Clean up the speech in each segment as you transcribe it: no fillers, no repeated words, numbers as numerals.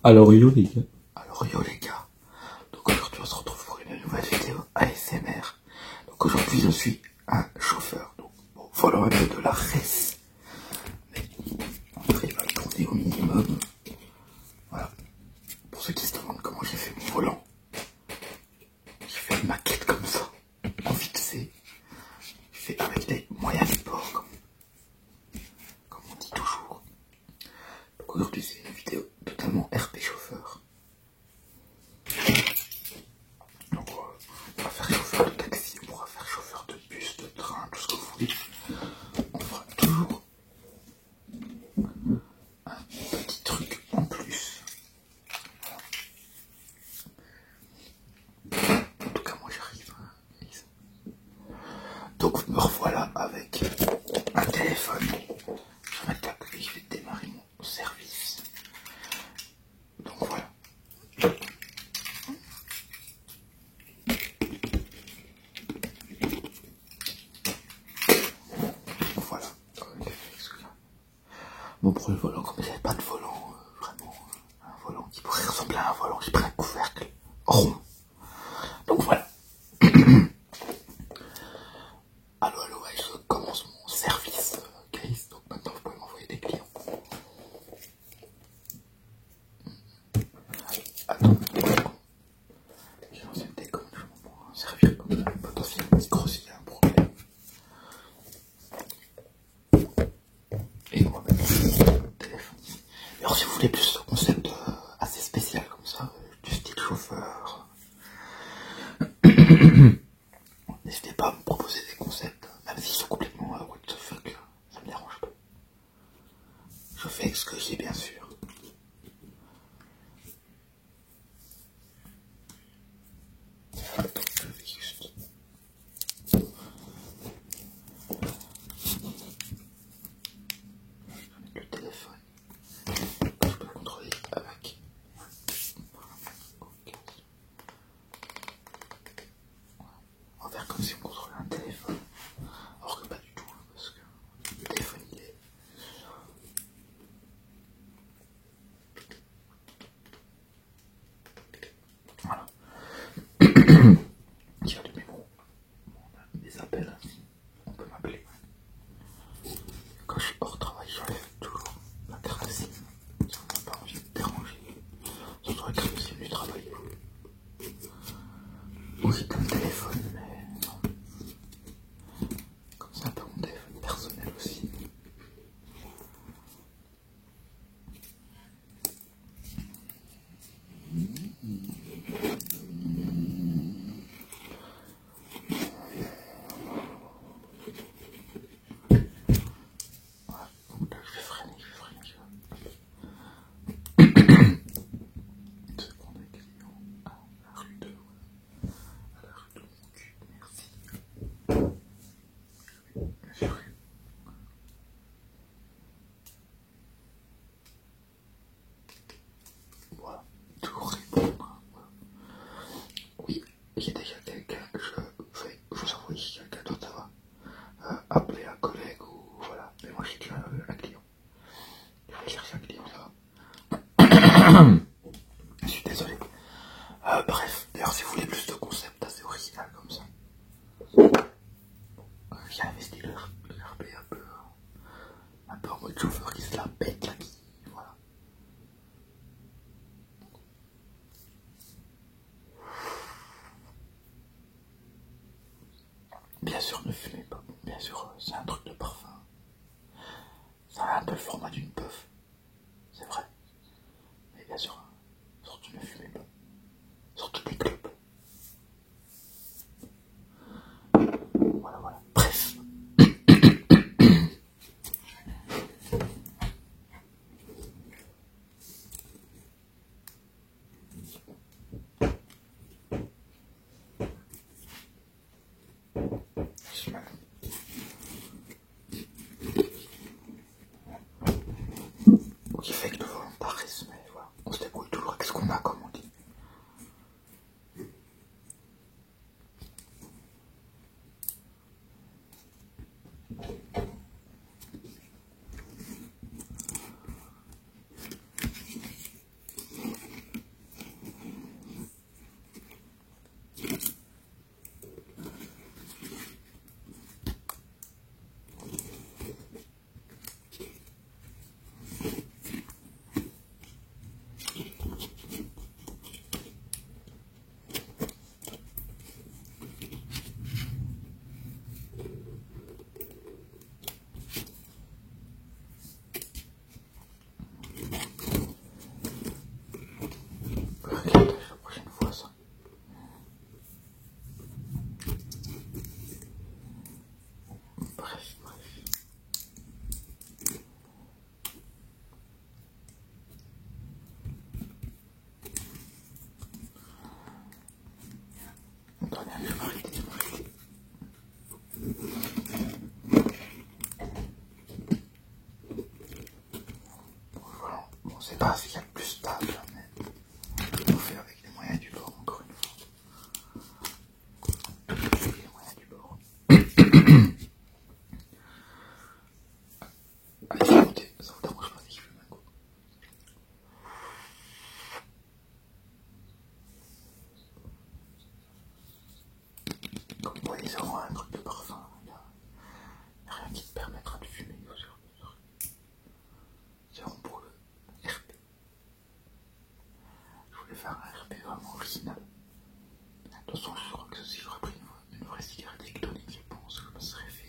Alors yo les gars. Donc aujourd'hui on se retrouve pour une nouvelle vidéo ASMR. Donc aujourd'hui je suis un chauffeur, donc bon, volant un peu de la res, mais on arrive à le tourner au minimum. Voilà. Pour ceux qui se demandent comment j'ai fait mon volant, j'ai fait une maquette comme ça, en vite fait. J'ai fait avec des moyens de bord, comme on dit toujours. Donc aujourd'hui c'est une vidéo totalement RP chauffeur. Donc on va faire chauffeur de taxi, on pourra faire chauffeur de bus, de train, tout ce que vous voulez. On fera toujours un petit truc en plus. En tout cas moi j'arrive. Donc me revoilà avec un téléphone. Je vais mettre la clé, je vais démarrer mon service. Donc voilà. Voilà. Bon, pour le volant, comme j'avais pas de volant, vraiment, un volant qui pourrait ressembler à un volant, j'ai pris un couvercle rond. Donc voilà. Allô, ouais, je commence mon service, guys. Donc maintenant, vous pouvez m'envoyer des clients. Attends, j'ai lancé une déconne, je m'en prends un servir comme un potentiel micro s'il y a un problème. Et on va mettre le téléphone ici. Alors si vous voulez plus de concept assez spécial comme ça, du style chauffeur, n'hésitez pas à me proposer des concepts, même s'ils sont complètement what the fuck, ça me dérange pas. Je fais avec ce que j'ai bien sûr. Attends, je vais juste... le téléphone que je peux contrôler avec. Okay. On va faire comme si on contrôlait un téléphone, alors que pas du tout, parce que le téléphone il est... Voilà. J'ai allumé mes appels, on peut m'appeler. Quand je suis hors travail, j'enlève toujours la carte SIM, si on n'a pas envie de déranger. Surtout avec la SIM du travail. Ou j'ai un téléphone, mais non. Comme c'est un peu mon téléphone personnel aussi. Voilà, donc là je vais freiner. Je vais prendre un client à la rue de... à la rue de mon cul, merci. Voilà, tout répondre. Voilà. Oui, il y a déjà quelqu'un, je vous envoie ici quelqu'un d'autre, ça va. Appeler un collègue ou voilà. Mais moi j'ai déjà un client. Je vais chercher un client, ça va. Je suis désolé. Bref, d'ailleurs si vous voulez plus de concepts assez original comme ça, j'ai investi le RP un peu en mode chauffeur qui se la pète là, qui... voilà. Bien sûr ne fumez pas, bien sûr c'est un truc de parfum. Ça a un peu le format d'une puff, c'est vrai. Mais bien sûr, surtout ne fumez pas. Surtout des clopes. Voilà, voilà. Bref. Je suis malade. Attendez, je vais m'arrêter. Voilà, bon c'est pas ce qu'il y a de plus stable, mais on fait avec les moyens du bord encore une fois. Les moyens du bord. Allez, je vais monter, ça vous dérange pas si je fais un coup. Comme vous voyez, c'est vraiment un truc de parfum. Il n'y a rien qui te permettra de fumer. C'est vraiment pour le RP. Je voulais faire un RP vraiment original. De toute façon, je crois que si j'aurais pris une vraie cigarette électronique, je pense que je me serais fait.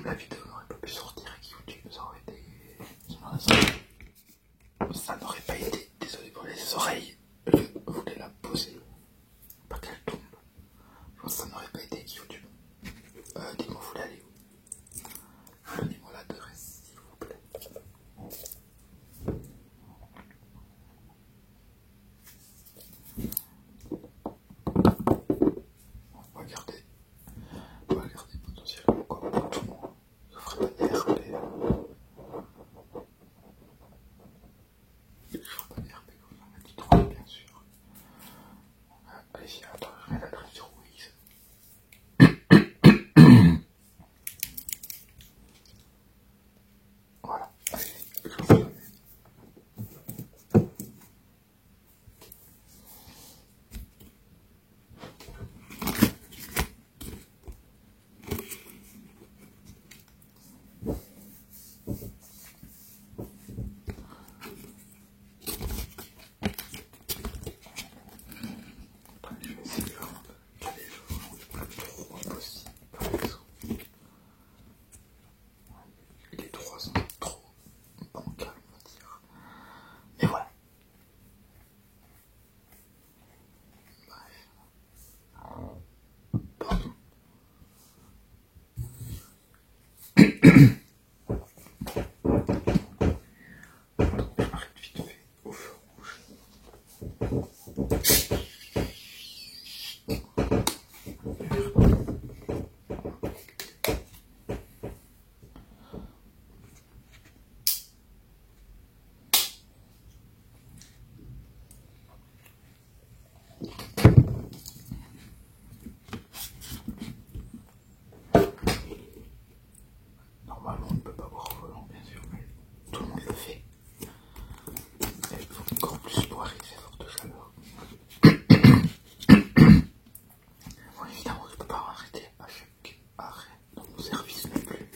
La vidéo n'aurait pas pu sortir avec YouTube, ça aurait été. Ça n'aurait pas été. Désolé pour les oreilles, je voulais la poser. Pas qu'elle tombe. Je pense que ça n'aurait pas été avec YouTube. Dites-moi, vous voulez aller où? Donnez-moi l'adresse, s'il vous plaît. On va garder potentiellement quoi pour tout le monde. Je ferai pas des RP. Je ferai pas des RP comme ça, on a dit trop, bien sûr. Allez-y, attends, je mets l'adresse sur Wiz. Voilà, allez-y, je vous la mets. Je vais essayer vraiment de caler le volume le plus droit possible par exemple. Les trois sont trop bancales, on va dire. Mais voilà. Pardon. Je m'arrête vite fait au feu rouge. Normalement, on ne peut pas boire au volant, bien sûr, mais tout le monde le fait. Et il faut encore plus boire ces fortes chaleurs. Bon, évidemment, je ne peux pas arrêter à chaque arrêt dans mon service non plus.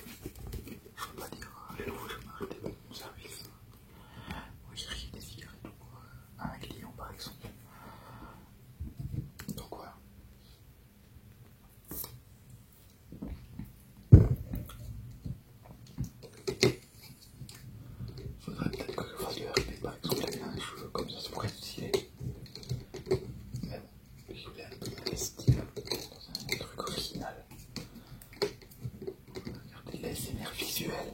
Je ne peux pas dire, allez, je vais m'arrêter dans mon service. Oui, j'ai des cigarettes ou quoi, à un client par exemple. Donc voilà. Faudrait peut-être que je fasse le RP par exemple avec un cheveu comme ça pourrait être stylé. Mais bon, je voulais un peu me style dans un truc original. Regardez l'ASMR visuel.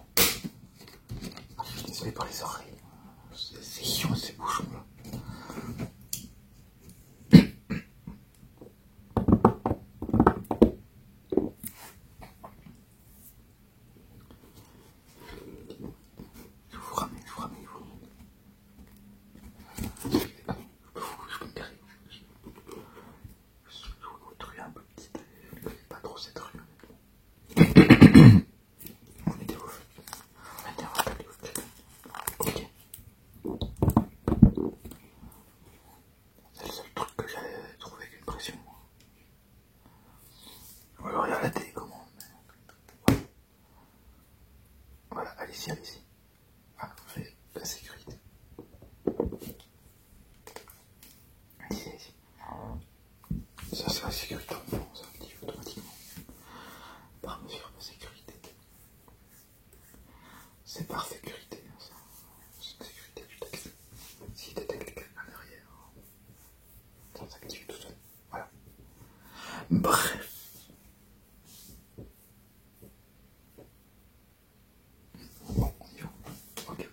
Désolé pour les oreilles. C'est chiant ces bouchons là. Je vous ramène vous. Je peux me garer. Je vous rue un peu petite. Je ne connais pas trop cette rue. Mettez-vous. Ok. C'est le seul truc que j'avais trouvé avec une pression. Ou alors il y a la télécommande. Voilà, allez-y, allez-y. Ah, j'ai la sécurité. Allez-y, allez-y. Ça, c'est la sécurité. Ça active automatiquement. Par mesure de sécurité. C'est par sécurité, ça. C'est une sécurité du texte. S'il détecte quelqu'un derrière, ça s'active tout seul. Voilà. Bref. Bon, on y va. Ok, ok.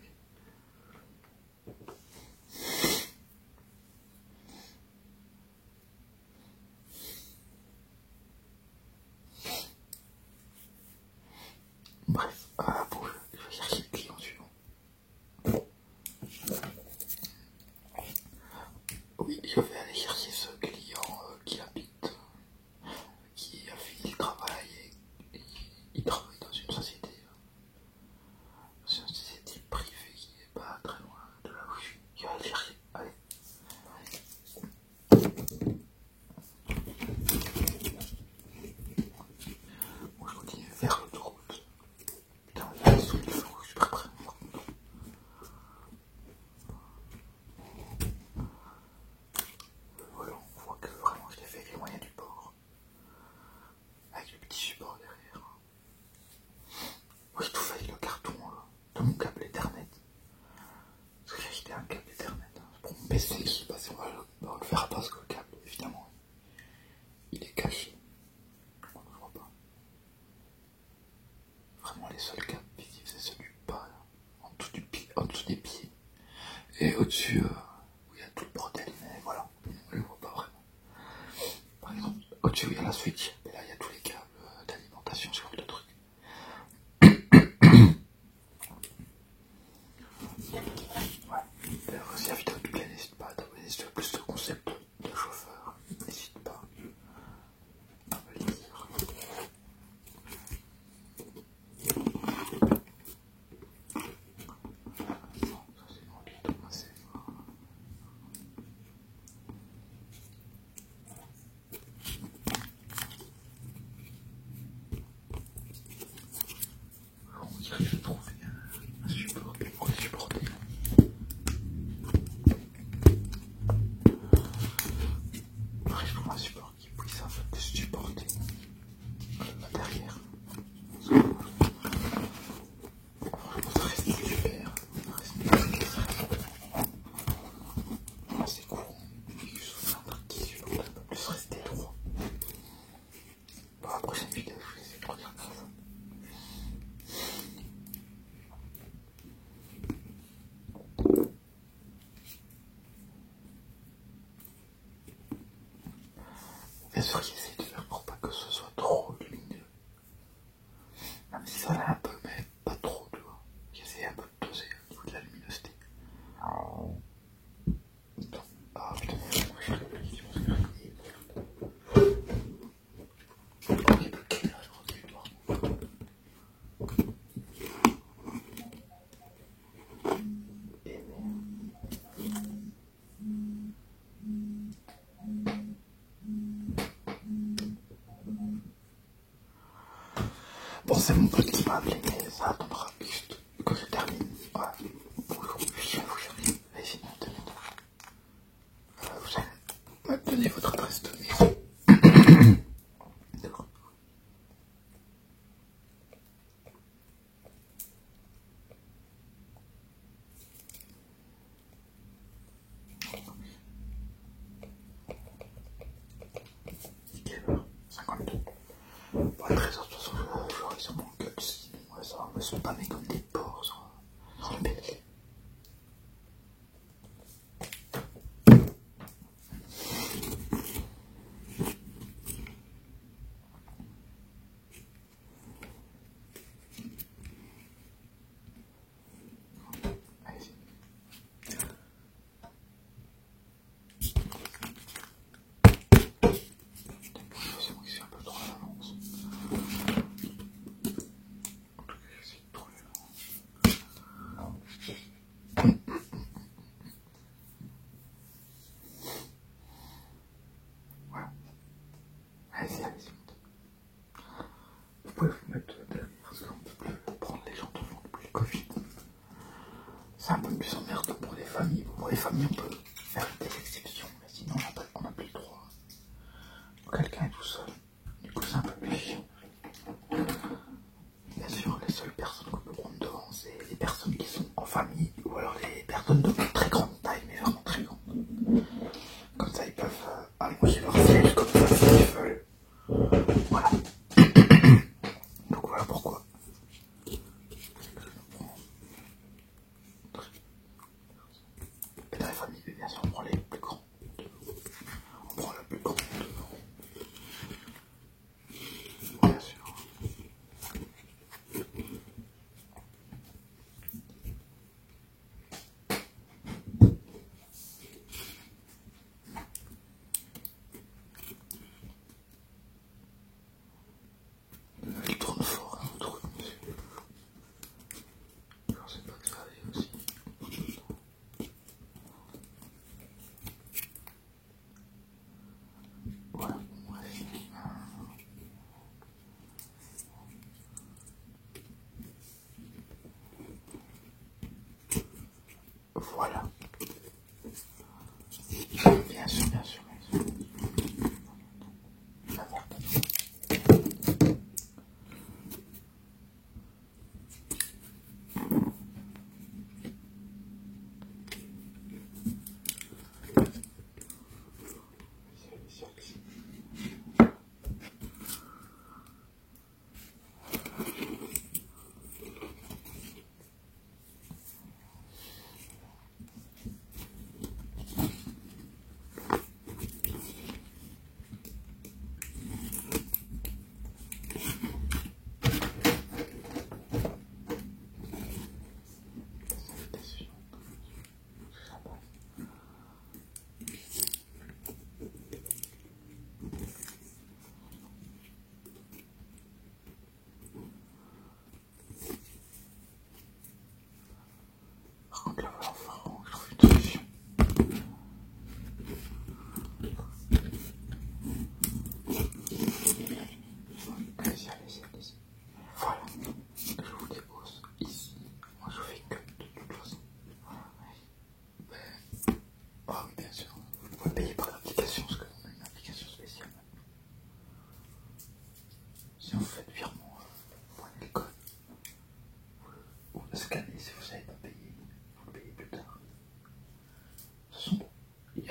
PC, je sais pas si on le verra parce que le câble, évidemment, il est caché. On ne le voit pas. Vraiment, les seuls câbles visibles, c'est celui du bas, là, en dessous des pieds. Et au-dessus, où il y a tout le bordel, mais voilà, on ne le voit pas vraiment. Par exemple, au-dessus, où il y a la Switch, et là, il y a tous les câbles d'alimentation, ce genre de trucs. Ouais. D'ailleurs, si la vidéo te plaît, n'hésite pas à t'abonner si tu veux plus de concepts de chauffeur. N'hésite pas à me le dire. Bon, ça c'est dans le lit, c'est on dirait que j'ai trouvé un support pour les supporter. Après, je trouve un support qui puisse un peu plus supporter derrière. Franchement, ça reste super. C'est courant. Je trouve un truc qui supporte un peu plus rester droit. Pour la prochaine vidéo, je vais essayer de redire comme ça. Bien sûr, j'essaie de faire pour pas que ce soit trop lumineux. Même si ça l'est un peu, mais pas trop, tu vois. J'essaie un peu de doser au niveau de la luminosité. Ah putain, je réfléchis, je pense que il est bloqué là, je crois qu'il doit. Et bon, c'est mon pote qui m'a appelé, mais ça attendra juste que je termine. Voilà. Bonjour, je vous allez sinon 2 minutes. Vous allez me donner votre adresse de maison. D'accord. Quelle heure 52. Bon, à 13h, de toute façon, j'aurai sur mon gueule, sinon ça va me spammer comme des porcs sur le PC. Allez-y. C'est moi qui suis un peu trop à l'avance. En tout cas, j'essaie de trouver là. Voilà. Allez-y, allez-y. Vous pouvez vous mettre derrière parce qu'on ne peut plus prendre les gens devant depuis le Covid. C'est un peu plus emmerdant pour les familles. Pour les familles, on peut faire des exceptions, mais sinon, on n'a plus le droit. Quelqu'un est tout seul. Du coup, c'est un peu plus chiant. Bien sûr, les seules personnes qu'on peut prendre devant, c'est les personnes qui sont en famille ou alors les personnes de très grande taille, mais vraiment très grande. Comme ça, ils peuvent allonger leur siège comme ça s'ils veulent. Voilà. Donc voilà pourquoi. Et dans les familles, bien sûr, on prend les plus grands. On prend le plus grand devant. Bien sûr.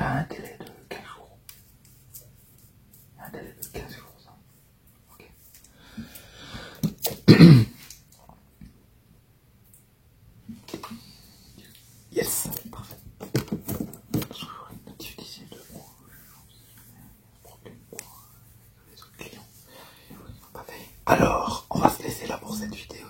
a un délai de 15 jours. Un délai de 15 jours, ça. Ok. Yes, parfait. Toujours une notif d'ici 2 mois. Problème quoi avec les autres clients. Alors, on va se laisser là pour cette vidéo.